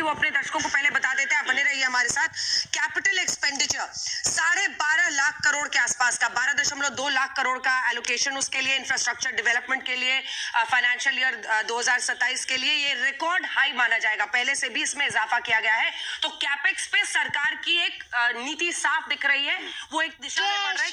वो अपने दर्शकों को पहले बता देते हैं, आप बने रहिए हमारे साथ। कैपिटल एक्सपेंडिचर 12.5 लाख करोड़ के आसपास का, 12.2 लाख करोड़ का एलोकेशन उसके लिए, इंफ्रास्ट्रक्चर डेवलपमेंट के लिए फाइनेंशियल ईयर 2027 के लिए ये रिकॉर्ड हाई माना जाएगा। पहले से भी इसमें इजाफा किया गया है। तो कैपेक्स पे सरकार की एक नीति साफ दिख रही है, वो एक दिशा में बढ़ रहा है।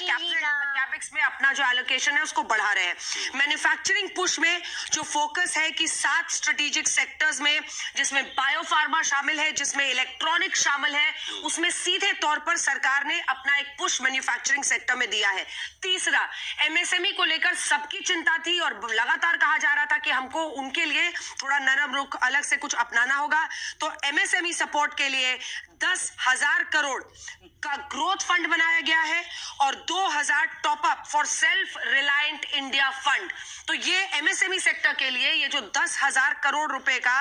कैपेक्स में अपना जो एलोकेशन है उसको बढ़ा रहे हैं। मैन्युफैक्चरिंग पुश में जो फोकस है कि 7 स्ट्रेटेजिक सेक्टर्स में, जिसमें बायोफार्मा शामिल है, जिसमें इलेक्ट्रॉनिक शामिल है, उसमें सीधे तौर पर सरकार ने अपना एक पुश मैन्युफैक्चरिंग सेक्टर में दिया है। तीसरा, एमएसएमई को लेकर सबकी चिंता थी और लगातार कहा जा रहा था कि हमको उनके लिए थोड़ा नरम रुख अलग से कुछ अपनाना होगा। तो एमएसएमई सपोर्ट के लिए 10,000 करोड़ का ग्रोथ फंड बनाया गया है और 2,000 top up for self reliant India fund. तो ये एमएसएमई सेक्टर के लिए ये जो 10,000 करोड़ रुपए का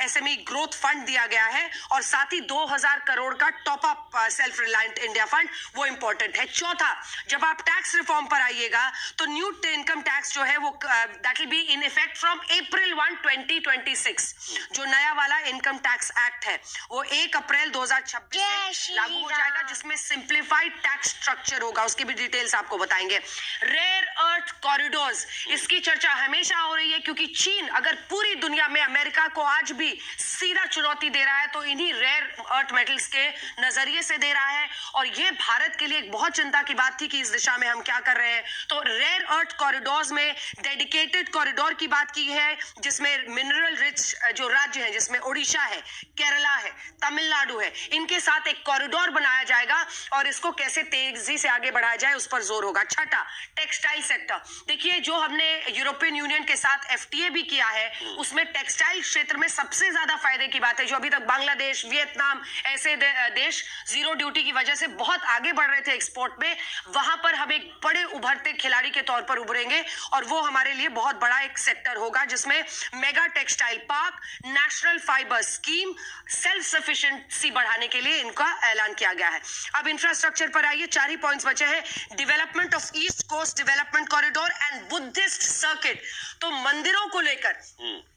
एसएमई ग्रोथ फंड दिया गया है और साथ ही 2,000 करोड़ का top up self reliant India fund, वो इंपॉर्टेंट है। चौथा, जब आप टैक्स रिफॉर्म पर आइएगा तो न्यू इनकम टैक्स जो है वो that will be in effect from April 1, 2026। जो नया वाला इनकम टैक्स एक्ट है वो 1 अप्रैल 2026 से लागू हो जाएगा, जिसमें सिंप्लीफाइड टैक्स स्ट्रक्चर होगा। उसकी भी डिटेल्स आपको बताएंगे। रेयर अर्थ कॉरिडोर्स, इसकी चर्चा हमेशा हो रही है क्योंकि चीन अगर पूरी दुनिया में अमेरिका को आज भी सीधा चुनौती दे रहा है तो इन्हीं रेयर अर्थ मेटल्स के नजरिए से दे रहा है। और ये भारत के लिए एक बहुत चिंता की बात थी कि इस दिशा में हम क्या कर रहे हैं। तो रेयर अर्थ कॉरिडोर्स में डेडिकेटेड कॉरिडोर की बात की है, जिसमें मिनरल रिच जो राज्य है, जिसमें ओडिशा है, केरला है, तमिलनाडु है, इनके साथ एक कॉरिडोर बनाया जाएगा और इसको कैसे तेजी से आगे बढ़ाया जाए उस पर जोर होगा। छठा, टेक्सटाइल सेक्टर। देखिए, जो हमने यूरोपियन यूनियन के साथ एफटीए भी किया है, उसमें टेक्सटाइल क्षेत्र में सबसे ज्यादा फायदे की बात है। जो अभी तक बांग्लादेश, वियतनाम ऐसे देश जीरो ड्यूटी की वजह से बहुत आगे बढ़ रहे थे एक्सपोर्ट में, वहां पर हम एक बड़े उभरते खिलाड़ी के तौर पर उभरेंगे और वो हमारे लिए बहुत बड़ा एक सेक्टर होगा, जिसमें mega textile park, national fibre scheme, self sufficiency बढ़ाने के लिए इनका ऐलान किया गया है। अब इंफ्रास्ट्रक्चर पर आइए, 4 ही पॉइंट्स बचे हैं। Development of east coast development corridor and Buddhist circuit. तो मंदिरों को लेकर,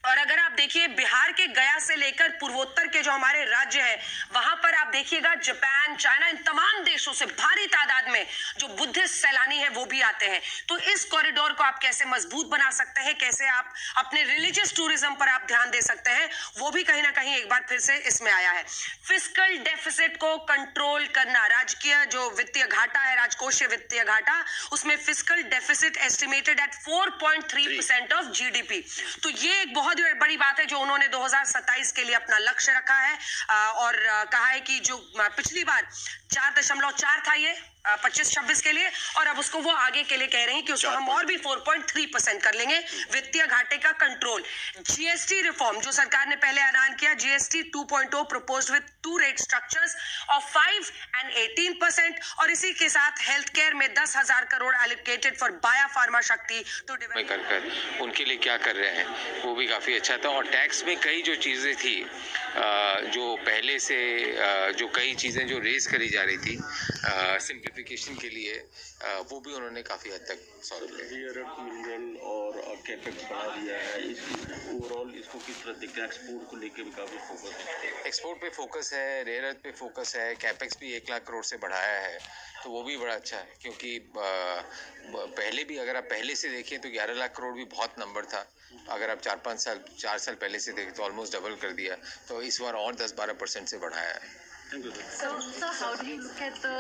और अगर आप देखिए बिहार के गया से लेकर पूर्वोत्तर के जो हमारे राज्य है, वहां पर आप देखिएगा जापान, चाइना, इन तमाम देशों से भारी तादाद में जो बुद्धिस्ट सैलानी है वो भी आते हैं। तो इस कॉरिडोर को आप कैसे मजबूत बना सकते हैं, कैसे आप अपने रिलीजियस टूरिज्म पर आप ध्यान दे सकते हैं, वो भी कहीं ना कहीं एक बार फिर से इसमें आया है। फिस्कल डेफिसिट को कंट्रोल करना, राजकीय जो वित्तीय घाटा है, राजकोषीय वित्तीय घाटा, उसमें fiscal deficit estimated at 4.3% of GDP. तो ये एक बहुत बड़ी बात है जो उन्होंने 2027 के लिए अपना लक्ष्य रखा है और कहा है कि जो पिछली बार 4.4 था ये 25-26 के लिए, और अब उसको वो आगे के लिए कह रहे हैं कि उसको हम और भी 4.3% कर लेंगे। वित्तीय घाटे का कंट्रोल। जीएसटी रिफॉर्म जो सरकार ने पहले ऐलान किया, GST 2.0 proposed with 2 rate structures of 5 and 18%, और इसी के साथ हेल्थ केयर में 10,000 करोड़ एलोकेटेड फॉर बायोफार्मा शक्ति टू डेवलप। उनके लिए क्या कर रहे हैं वो भी काफी अच्छा था। और टैक्स में कई जो चीजें थी, जो पहले से जो कई चीजें जो रेज करी जा रही थी सिंप्लीफिकेशन के लिए, वो भी उन्होंने काफी हद तक सॉल्व किया। मिनरल और कैपेक्स बढ़ा दिया है, ओवरऑल इसको किस तरह देखते हैं? एक्सपोर्ट को लेकर भी काफी फोकस है। एक्सपोर्ट पे फोकस है, रेयर अर्थ पे फोकस है, कैपेक्स भी 1 लाख करोड़ से बढ़ाया है, तो वो भी बड़ा अच्छा है। क्योंकि पहले भी अगर आप पहले से देखें तो 11 लाख करोड़ भी बहुत नंबर था। अगर आप 4 साल पहले से देखें तो ऑलमोस्ट डबल कर दिया, तो इस बार और 10-12% से बढ़ाया है। Thank you. So how do you look at the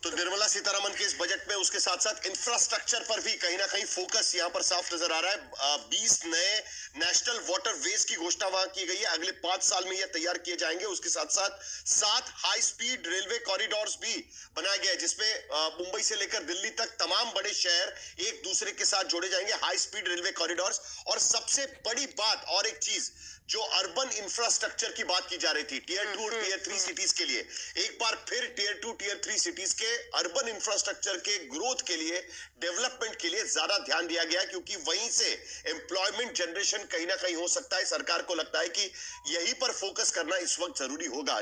तो निर्मला सीतारमण के इस बजट में उसके साथ साथ इंफ्रास्ट्रक्चर पर भी कहीं ना कहीं फोकस यहां पर साफ नजर आ रहा है। 20 नए नेशनल वाटर वेज की घोषणा वहां की गई है, अगले 5 साल में ये तैयार किए जाएंगे। उसके साथ साथ 7 हाई स्पीड रेलवे कॉरिडोर्स भी बनाए गए, जिसमें मुंबई से लेकर दिल्ली तक तमाम बड़े शहर एक दूसरे के साथ जोड़े जाएंगे, हाई स्पीड रेलवे कॉरिडोर्स। और सबसे बड़ी बात और एक चीज, जो अर्बन इंफ्रास्ट्रक्चर की बात की जा रही थी टियर 2 और टियर 3 सिटीज के लिए, एक बार फिर टियर 2 टियर 3 सिटीज के अर्बन इंफ्रास्ट्रक्चर के ग्रोथ के लिए, डेवलपमेंट के लिए ज्यादा ध्यान दिया गया, क्योंकि वहीं से एम्प्लॉयमेंट जनरेशन कहीं ना कहीं हो सकता है। सरकार को लगता है कि यहीं पर फोकस करना इस वक्त जरूरी होगा।